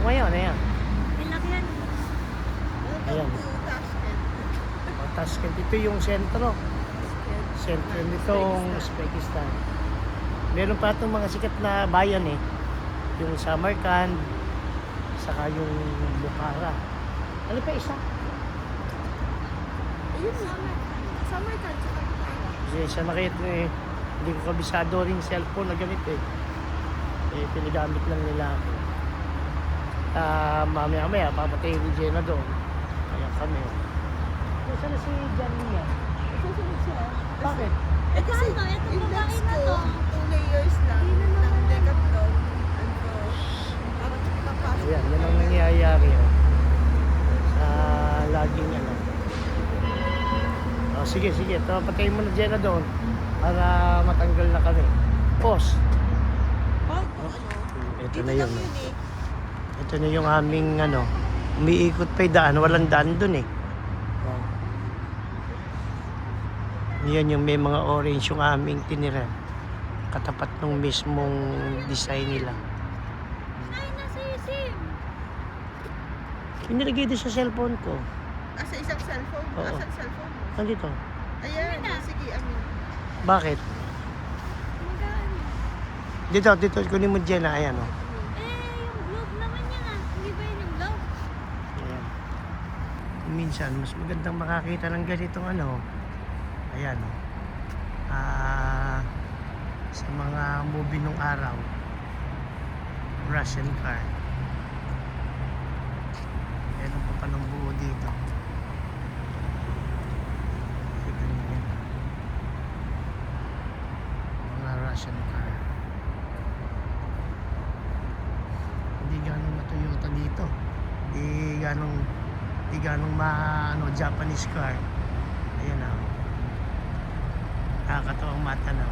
ngayon, ayan. Ilaki yan. Ayan. Tashkent, ito yung sentro. Sentro nitong Uzbekistan. Meron pa itong mga sikat na bayan eh. Yung Samarkand, saka yung Bukhara. Ano pa isa? Ayun, Samarkand, tsaka Bukhara. Kasi siya nakita eh, hindi ko kabisado rin cellphone na gamit eh. Eh, pinagamit lang nila ako. Mamaya-maya, papatayin ni Jenna doon. Kaya kami. Nasaan na si Janine? Susunod siya. Bakit? Eh kasi, Ano, itong yung babae next na ko, to. 2 layers lang Hindi na ng naman. Decathlon. Ano, parang papasok. Ayan, yan ang nangyayari. Oh. Sa laging ano. Oh, sige, sige. Patayin mo na Jenna doon para matanggal na kami. Pause. Oh, kung ano. Ito Dito na lang yun. yun eh. Ito na yung aming ano. Umiikot pa yung daan. Walang daan doon eh. Yan yung may mga orange yung aming tinira. Katapat ng mismong design nila. Ay, nasa isim. Inilagay din sa cellphone ko. Sa isang cellphone. Oo. Asan cellphone mo? Nandito. Ayan, Amin na. sige, amin. Bakit? Magaan. Dito, kunin mo dyan na. Ayan o. Yung globe naman yan ah. Hindi ba yun yung globe? Ayan. Minsan, mas magandang makakita ng ganitong ano. Ayan o. Sa mga movie nung araw. Russian car. Meron pa palang buo dito. Tignan mo yan. Mga Russian car. Hindi ganong ma-Toyota dito. Hindi ganong Japanese car. Ayan na. Nakakatawang mata na.